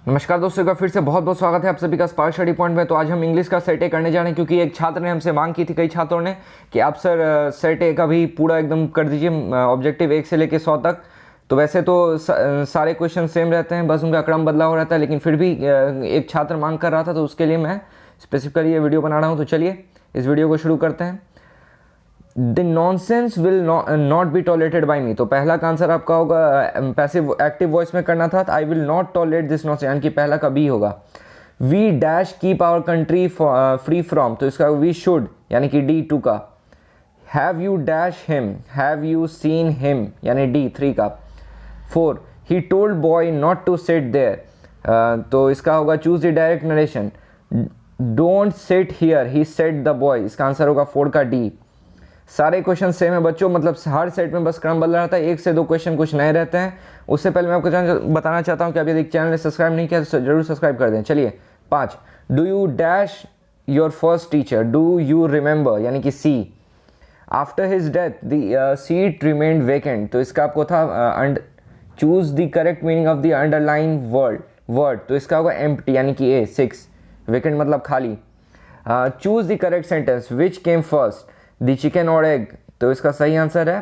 नमस्कार दोस्तों, एक बार फिर से बहुत बहुत स्वागत है आप सभी का स्पार्क स्टडी पॉइंट में। तो आज हम इंग्लिश का सेट ए करने जा रहे हैं, क्योंकि एक छात्र ने हमसे मांग की थी, कई छात्रों ने, कि आप सर सेट ए का भी पूरा एकदम कर दीजिए, ऑब्जेक्टिव 1 से लेकर 100 तक। तो वैसे तो सारे क्वेश्चन सेम रहते हैं, बस उनका क्रम बदलाव हो रहता है, लेकिन फिर भी एक छात्र मांग कर रहा था, तो उसके लिए मैं स्पेसिफिकली ये वीडियो बना रहा हूँ। तो चलिए इस वीडियो को शुरू करते हैं। The nonsense will not be tolerated by me. तो पहला का आंसर आपका होगा, पैसिव एक्टिव वॉइस में करना था, I will not tolerate this nonsense, यानी कि पहला का बी होगा। We dash keep our country free from, तो इसका वी शुड, यानी कि डी 2 का। Have you dash him, have you seen him, यानी डी 3 का। 4 he told boy not to sit there, तो इसका होगा choose the direct narration. Don't sit here he said the boy, इसका आंसर होगा 4 का डी। सारे क्वेश्चन सेम है बच्चों, मतलब हर सेट में बस क्रम बदल रहता है, 1 से 2 क्वेश्चन कुछ नए रहते हैं। उससे पहले मैं आपको बताना चाहता हूं कि आप यदि चैनल ने सब्सक्राइब नहीं किया तो जरूर सब्सक्राइब कर दें। चलिए 5, do you dash your first teacher, do you remember, यानी कि C. After his death the seat remained vacant, तो इसका आपको था choose the correct meaning of the underline word, तो इसका होगा एम्प्टी, यानी कि ए 6। वेकेंट मतलब खाली। Choose the correct sentence, which came first, the chicken और एग, तो इसका सही आंसर है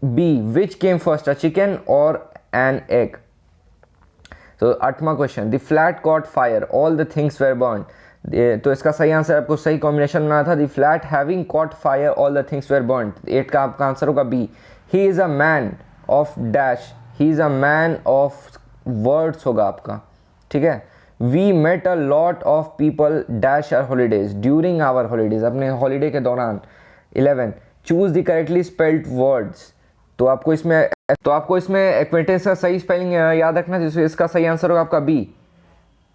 B, which came first, a chicken और एन एग। तो 8वां question, the flat caught fire, all the things were burn, तो इसका सही आंसर आपको सही कॉम्बिनेशन बनाना था, the flat having caught fire all the things were burn. 8 का आपका आंसर होगा B, he is a man of dash, he is a man of words होगा आपका, ठीक है। We met a lot of people dash are holidays, during our holidays, अपने holiday के दौरान। 11 choose the correctly spelled words, तो आपको इसमें एक्वेंटेंस का सही स्पेलिंग याद रखना है, इसका सही आंसर होगा आपका बी।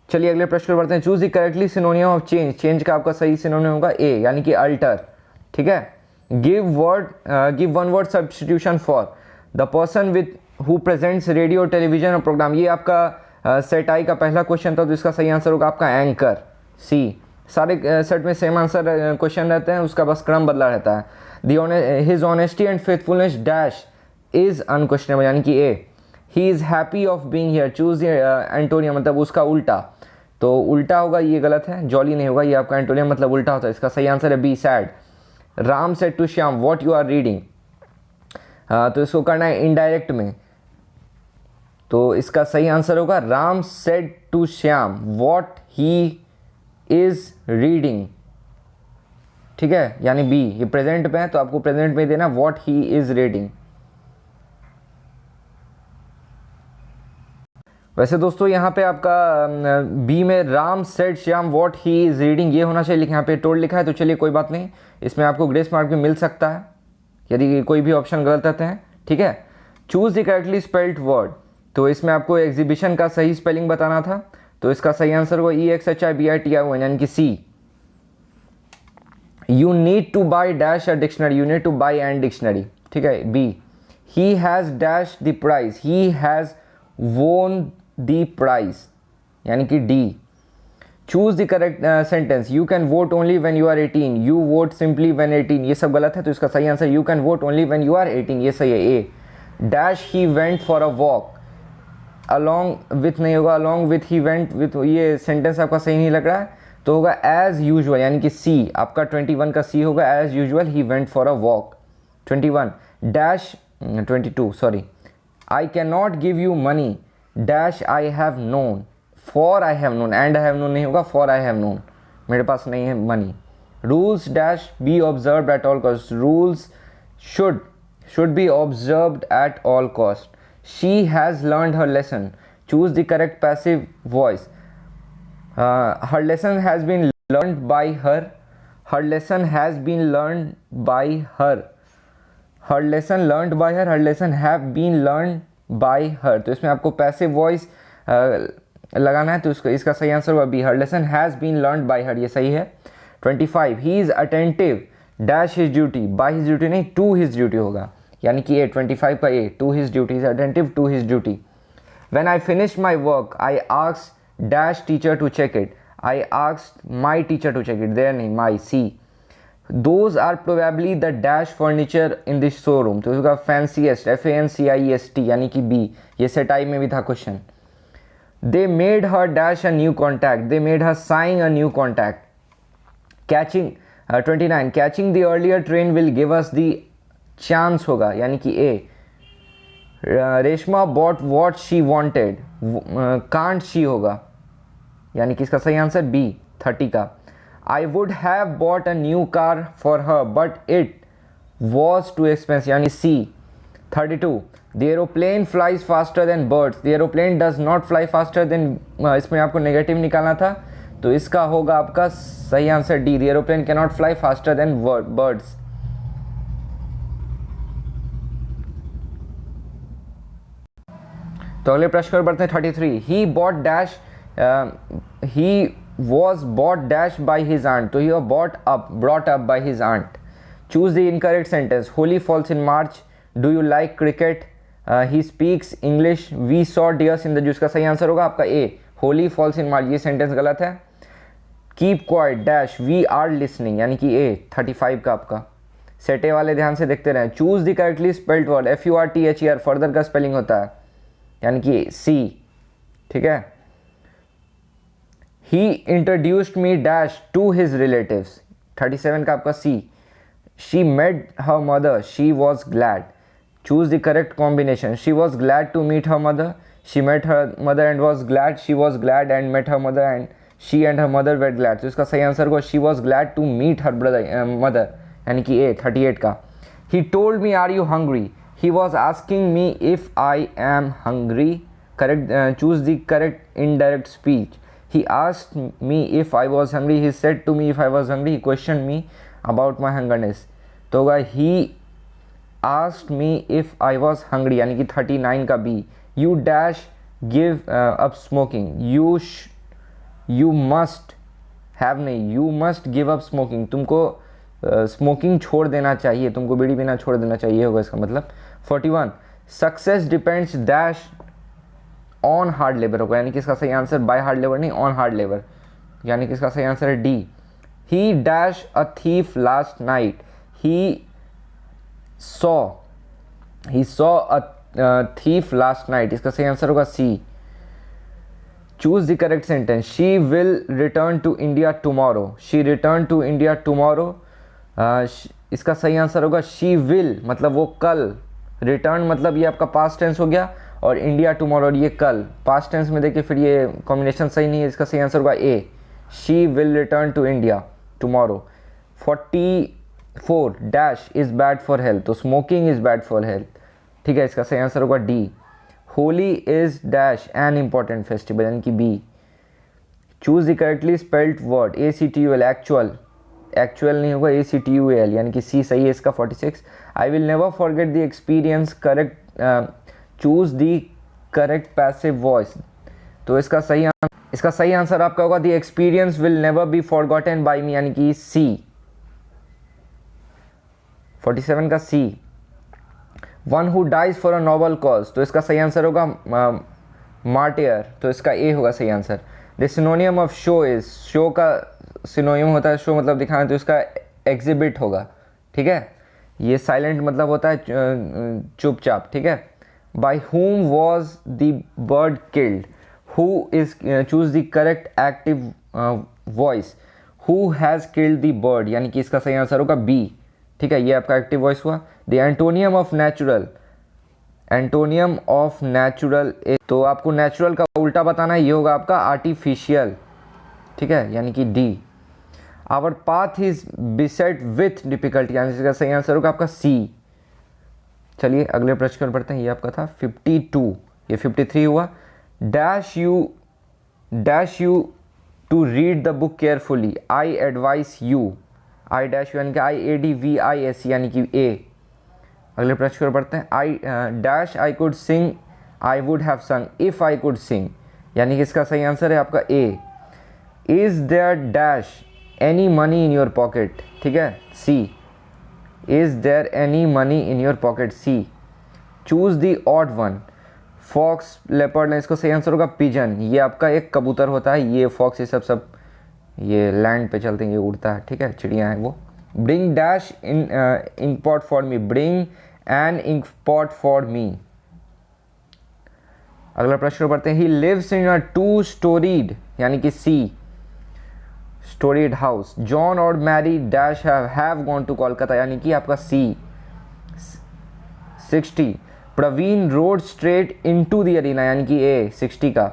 चलिए अगले प्रश्न पर बढ़ते हैं। Choose the correctly synonym of change, change का आपका सही सिनोनिम होगा ए, यानी कि अल्टर, ठीक है। Give one word substitution for, the person with who presents radio television और प्रोग्राम, ये आपका सेट आई का पहला क्वेश्चन था, तो इसका सही आंसर होगा आपका एंकर, सी। सारे सेट में सेम आंसर क्वेश्चन रहते हैं, उसका बस क्रम बदला रहता है। His honesty and faithfulness dash is unquestionable, यानी कि A. He is happy of being here, choose antonym, मतलब उसका उल्टा, तो उल्टा होगा, ये गलत है, जॉली नहीं होगा, ये आपका एंटोनियम मतलब उल्टा होता है, इसका सही आंसर है B, said. Ram said to Shyam what you are reading, तो इसको करना है इनडायरेक्ट में, तो इसका सही आंसर होगा Ram said to Shyam what he is reading, ठीक है, यानी बी। ये प्रेजेंट में है तो आपको प्रेजेंट में देना व्हाट ही इज रीडिंग। वैसे दोस्तों यहाँ पे आपका बी में Ram said Shyam what he is reading ये होना चाहिए, लेकिन यहाँ पे टोल्ड लिखा है, तो चलिए कोई बात नहीं, इसमें आपको ग्रेस मार्क भी मिल सकता है यदि कोई भी ऑप्शन गलत रहते हैं, ठीक है। Choose the correctly spelled word, तो इसमें आपको एग्जीबिशन का सही स्पेलिंग बताना था, तो इसका सही आंसर होगा EXHIBITION, यानी कि C. You need to buy dash a dictionary, you need to buy and dictionary, ठीक है, B. He has dash the prize, he has won the prize, यानी कि D. Choose the correct sentence, you can vote only when you are 18, you vote simply when 18, ये सब गलत है, तो इसका सही answer you can vote only when you are 18, ये सही है, ए। Dash he went for a walk, along with नहीं होगा, along with he went with, ये सेंटेंस आपका सही नहीं लग रहा है, तो होगा एज यूजुअल, यानी कि सी। आपका 21 का सी होगा, as usual he went for a walk. 21 dash 22 sorry, I can not give you money dash I have known, for I have known, and I have known नहीं होगा, फॉर आई हैव नोन, मेरे पास नहीं है money. Rules dash B observed at all cost, rules should be observed at all cost. She has learned her lesson. Choose the correct passive voice. Her lesson has been learned by her. Her lesson has been learned by her. Her lesson learned by her. Her lesson have been learned by her. तो इसमें आपको passive voice लगाना है, तो इसका सही answer होगा B, her lesson has been learned by her, ये सही है। 25 he is attentive dash his duty, by his duty नहीं, to his duty होगा, यानी कि ए। 25 का A, to his duty, is attentive to his duty. When I finish my work I asked dash teacher to check it, I asked my teacher to check it, there नहीं, my, C. Those are probably the dash furniture in this showroom, तो इसका फैंसीएस्ट, FANCIEST, यानी कि B, ये set आई में भी था question. They made her dash a new contact, they made her sign a new contact. Catching 29, catching the earlier train will give us the chance होगा यानी कि A. Reshma bought what she wanted, can't she होगा यानी कि इसका सही answer B 30 का. I would have bought a new car for her but it was too expensive यानी C 32. The aeroplane flies faster than birds, the aeroplane does not fly faster then, इसमें आपको negative निकालना था तो इसका होगा आपका सही answer D. The aeroplane can not fly faster than birds. तो अगले प्रश्न पर बढ़ते हैं 33. He bought dash, he was bought dash by his aunt, तो he was brought up by his aunt. Choose the incorrect sentence. Holi falls in March, do you like cricket, he speaks English, we saw deers in the zoo. इसका सही answer होगा आपका ए. Holi falls in मार्च, ये sentence गलत है. Keep quiet dash, we are listening यानी कि ए 35 का आपका. सेटे वाले ध्यान से देखते रहें. Choose the correctly spelled word, FURTHER further का स्पेलिंग होता है यानी कि सी. ठीक है. He introduced me dash to his relatives, 37 का आपका C. She met her mother, she was glad. Choose the correct combination. She was glad to meet her mother, she met her mother and was glad, she was glad and met her mother and she and her mother were glad. तो इसका सही answer होगा she was glad to meet her mother यानी कि A 38 का. He told me are you hungry, he was asking me if I am hungry. Correct. Choose the correct indirect speech. He asked me if I was hungry, he said to me if I was hungry, he questioned me about my hungerness. तो होगा he asked me if I was hungry यानी कि 39 का B. You dash give up smoking, you must have नहीं, you must give up smoking. तुमको smoking छोड़ देना चाहिए, तुमको बीड़ी पीना छोड़ देना चाहिए होगा इसका मतलब. 41. Success depends dash on hard labour होगा यानी कि इसका सही आंसर बाय हार्ड लेबर नहीं, ऑन हार्ड लेबर यानी कि इसका सही आंसर है D. He dash a thief last night, he saw a thief last night. इसका सही आंसर होगा C. Choose the correct sentence. She will return to India tomorrow, she return to India tomorrow. इसका सही answer होगा she will मतलब वो कल. Return मतलब ये आपका पास्ट टेंस हो गया और इंडिया टुमारो ये कल. पास्ट टेंस में देखिए फिर ये कॉम्बिनेशन सही नहीं है. इसका सही आंसर होगा A. She will return to India tomorrow. 44. Dash is bad for health, तो smoking is bad for health. ठीक है. इसका सही आंसर होगा D. Holi is dash an important festival यानी कि B. Choose the correctly spelled word. ACTUL actual नहीं होगा, ACTUAL यानी कि सी सही है इसका. 46. I will never forget the experience. Correct. Choose the correct passive voice. तो इसका सही आंसर आपका होगा the experience will never be forgotten by me यानी कि सी 47 का C. One who dies for a noble cause, तो इसका सही आंसर होगा मार्टियर. तो इसका ए होगा सही answer. The सिनोनियम of show is, show का सिनोनियम होता है शो मतलब दिखाना, तो इसका एग्जिबिट होगा. ठीक है. ये साइलेंट मतलब होता है चुपचाप. ठीक है. By whom was the bird killed, who is choose the correct active voice. who has killed the bird यानी कि इसका सही आंसर होगा बी. ठीक है. ये आपका एक्टिव वॉइस हुआ. The antonym of natural, antonym of natural, तो आपको नेचुरल का उल्टा बताना है, ये होगा आपका आर्टिफिशियल. ठीक है. यानी कि D. Our path is beset with difficulty यानी इसका सही आंसर होगा आपका सी. चलिए अगले प्रश्न पर बढ़ते हैं. ये आपका था 52, ये 53 हुआ. Dash you to read the book carefully, I advise you. I dash you यानी कि IADVIS यानी कि ए. अगले प्रश्न पर बढ़ते हैं. I dash I could sing, I would have sung if I could sing यानी कि इसका सही आंसर है आपका A. Is there dash any money in your pocket. ठीक है. C. Is there any money in your pocket C. Choose the odd one. Fox, leopard, इसको सही आंसर होगा पिजन. ये आपका एक कबूतर होता है. ये फॉक्स ये सब ये लैंड पे चलते हैं, ये उड़ता है. ठीक है. चिड़िया है वो. Bring dash in pot for me, bring an ink pot for me. अगला प्रश्न पढ़ते हैं। He lives in a 2 storied यानी कि सी स्टोरीड हाउस। जॉन और Mary dash have gone to Kolkata यानी कि आपका C 60। Praveen rode straight into the arena यानी कि ए 60 का।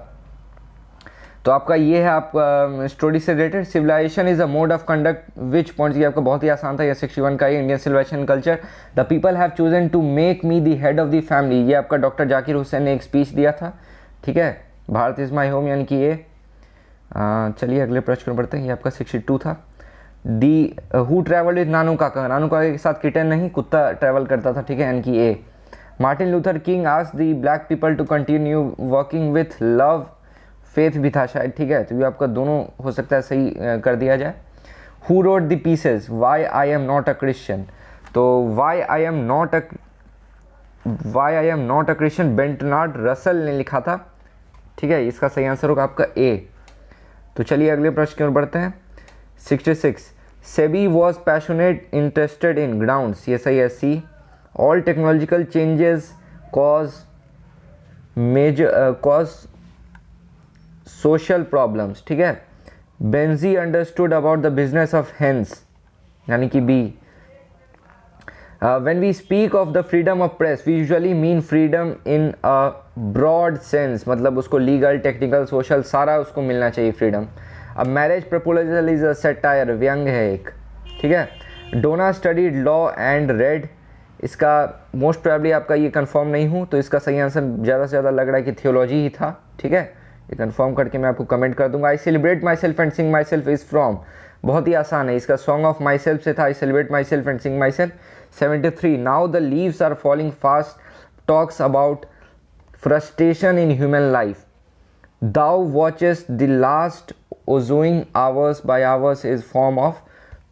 तो आपका ये है आपका स्टोरी से related. Civilisation is a mode of conduct which points, ये आपका बहुत ही आसान था। ये 61 का। Indian civilisation culture. The people have chosen to make me the head of the family, ये आपका डॉक्टर जाकिर हुसैन ने एक स्पीच दिया था। ठीक है, भारत इज माई होम यानी कि ये। चलिए अगले प्रश्न पढ़ते हैं। ये आपका 62 था। दी हु ट्रैवल्ड विद नानू काका, नानू काका के साथ किटन नहीं कुत्ता ट्रैवल करता था। ठीक है, यानी कि A. Martin Luther King asked the black people to continue working with love, faith भी था शायद। ठीक है, तो ये आपका दोनों हो सकता है सही कर दिया जाए। Who wrote the pieces why I am not a Christian, तो why I am not a Christian Bertrand Russell ने लिखा था। ठीक है, इसका सही आंसर होगा आपका ए। तो चलिए अगले प्रश्न की ओर बढ़ते हैं। 66 सेबी was passionate interested in grounds, ये सही है C. All technological changes cause social problems. ठीक है, बेंजी understood about the business of hens यानी कि B. When we speak of the freedom of press we usually mean freedom in a broad sense, मतलब उसको लीगल टेक्निकल सोशल सारा उसको मिलना चाहिए फ्रीडम। अब marriage proposal is a satire, व्यंग है एक। ठीक है, डोना स्टडीड लॉ एंड रेड, इसका मोस्ट प्रोबेबली आपका ये कंफर्म नहीं हूँ, तो इसका सही आंसर ज़्यादा से ज़्यादा लग रहा है कि थियोलॉजी ही था। ठीक है, ये कंफर्म करके मैं आपको कमेंट कर दूंगा। आई celebrate myself and sing my self is from, बहुत ही आसान है, इसका सॉन्ग ऑफ माई सेल्फ से था। I celebrate myself and sing myself. 73 now the leaves are falling fast talks about frustration in human life. Thou watches the last oozing hours by hours is form of,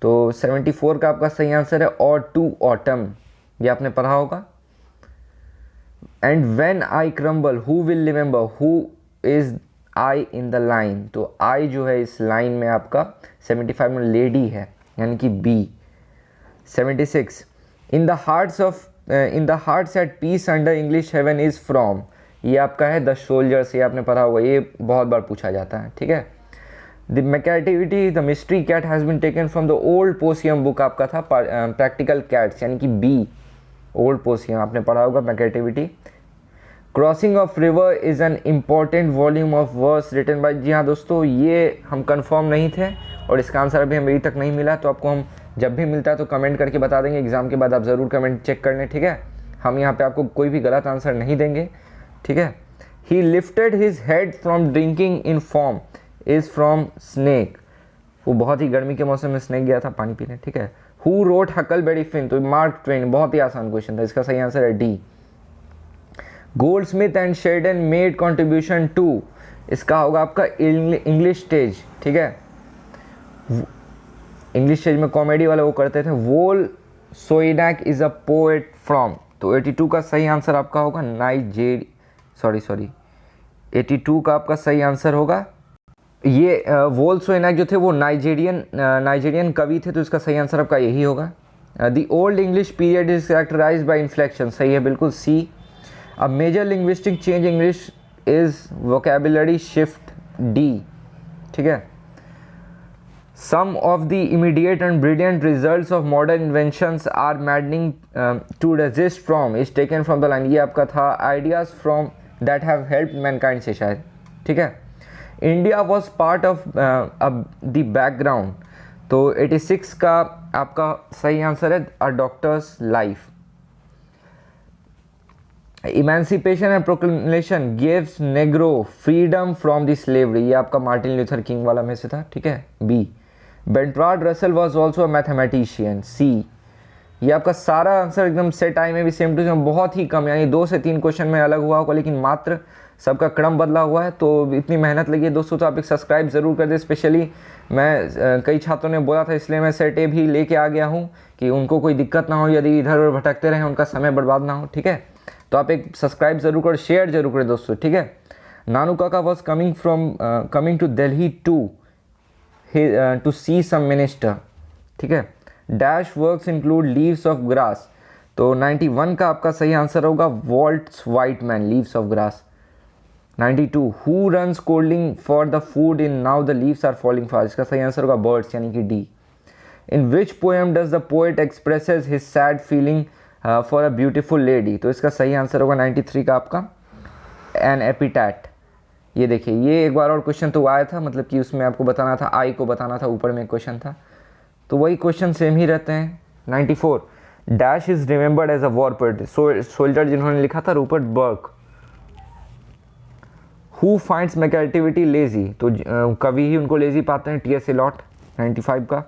तो 74 का आपका सही answer है और to autumn, ये आपने पढ़ा होगा। And when I crumble who will remember, who is I in the line, तो आई जो है इस लाइन में आपका 75 में लेडी है यानी कि B. 76 in the hearts at peace under English heaven is from, ये आपका है द सोल्जर्स, ये आपने पढ़ा होगा, ये बहुत बार पूछा जाता है। ठीक है, the Macavity the mystery cat has been taken from the old possum book आपका था प्रैक्टिकल कैट्स यानी कि बी ओल्ड पोसियम, आपने पढ़ा होगा Macavity. Crossing of river is an important volume of verse written by, जी हाँ दोस्तों, ये हम कंफर्म नहीं थे और इसका आंसर अभी हमें अभी तक नहीं मिला, तो आपको हम जब भी मिलता है तो कमेंट करके बता देंगे। एग्जाम के बाद आप ज़रूर कमेंट चेक कर लें। ठीक है, हम यहाँ पे आपको कोई भी गलत आंसर नहीं देंगे। ठीक है, ही lifted his head from drinking in form is from snake, वो बहुत ही गर्मी के मौसम में स्नेक गया था पानी पीने। ठीक है, हु रोट हकलबेरी फिन, तो मार्क ट्वेन, बहुत ही आसान क्वेश्चन था, इसका सही आंसर है D. Goldsmith and Sheldon made contribution to, इसका होगा आपका इंग्लिश स्टेज। ठीक है, इंग्लिश स्टेज में कॉमेडी वाला वो करते थे। वोल सोइनैक इज अ पोएट फ्रॉम, तो 82 का सही आंसर आपका होगा 82 का आपका सही आंसर होगा ये। वोल सोइनैक जो थे वो नाइजीरियन कवि थे, तो इसका सही आंसर आपका यही होगा। The old English period is characterised by inflection, सही है बिल्कुल C. A major linguistic change English is vocabulary shift, D. ठीक है, some of the immediate and brilliant results of modern inventions are maddening to resist from is taken from the line, ये आपका था ideas from that have helped mankind से शायद। ठीक है, India was part of the background, तो 86 का आपका सही आंसर है a doctor's life. Emancipation and proclamation gives Negro freedom from the slavery, ये आपका मार्टिन लूथर किंग वाला में से था। ठीक है, B. Bertrand Russell was also a mathematician, C. ये आपका सारा आंसर एकदम सेट आई में भी सेम टू सेम, बहुत ही कम, यानी 2 से 3 क्वेश्चन में अलग हुआ होगा, लेकिन मात्र सबका क्रम बदला हुआ है। तो इतनी मेहनत लगी है दोस्तों, तो आप एक सब्सक्राइब ज़रूर कर दें। स्पेशली मैं कई छात्रों ने बोला था, इसलिए मैं सेट ए भी लेके आ गया हूँ कि उनको कोई दिक्कत ना हो, यदि इधर उधर भटकते रहें, उनका समय बर्बाद ना हो। ठीक है, तो आप एक सब्सक्राइब ज़रूर करें, शेयर जरूर करें दोस्तों। ठीक है, Nanu Kaka was coming to Delhi to see some minister. ठीक है, dash works include leaves of grass, तो 91 का आपका सही आंसर होगा Walt Whitman, leaves of grass. 92 who run colding for the food in now the leaves are falling fast, इसका सही answer होगा बर्ड्स यानी कि D. In which poem does the poet expresses his sad feeling for a beautiful lady, तो इसका सही answer होगा 93 का आपका एन एपिटैट। ये देखिए, ये एक बार और क्वेश्चन तो आया था, मतलब कि उसमें आपको बताना था, आई को बताना था, ऊपर में एक क्वेश्चन था, तो वही क्वेश्चन सेम ही रहते हैं। 94 dash is remembered as a war poet, soldier जिन्होंने लिखा था Rupert Brooke. Who finds Macavity lazy, तो कवि ही उनको लेजी पाते हैं, टी.एस. एलॉट 95 का।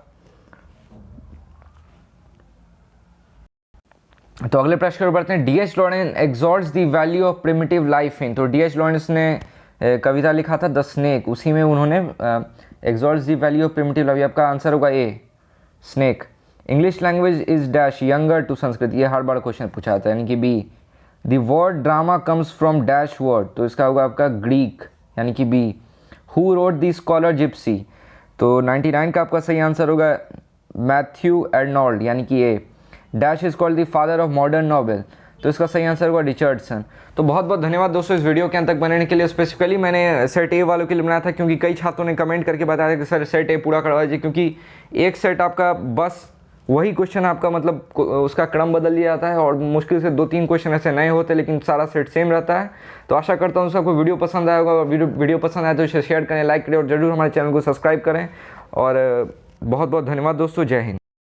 तो अगले प्रश्न पर बढ़ते हैं। D H. Lawrence exalts the value of primitive life in, तो डी.एच. लॉरेंस ने कविता लिखा था द स्नेक, उसी में उन्होंने exalts the value of primitive life, आपका आंसर होगा A snake. English language is dash younger to Sanskrit, ये हर बार क्वेश्चन पूछा जाता है, यानी कि B. The word drama comes from dash word, तो इसका होगा आपका ग्रीक यानी कि B. Who wrote the scholar gipsy, तो 99 का आपका सही आंसर होगा मैथ्यू एर्नोल्ड यानी कि A. Dash is called the father of modern novel, तो इसका सही आंसर होगा रिचर्डसन। तो बहुत बहुत धन्यवाद दोस्तों इस वीडियो के अंत तक बनाने के लिए। स्पेसिफिकली मैंने सेट ए वालों के लिए बनाया था, क्योंकि कई छात्रों ने कमेंट करके बताया कि सर सेट ए पूरा करवा दीजिए, क्योंकि एक सेट आपका बस वही क्वेश्चन आपका मतलब उसका क्रम बदल दिया जाता है, और मुश्किल से 2-3 क्वेश्चन ऐसे नए होते, लेकिन सारा सेट सेम रहता है। तो आशा करता हूँ सबको वीडियो पसंद आया होगा, वीडियो पसंद आए तो इसे शेयर करें, लाइक करें, और जरूर हमारे चैनल को सब्सक्राइब करें। और बहुत बहुत धन्यवाद दोस्तों, जय हिंद।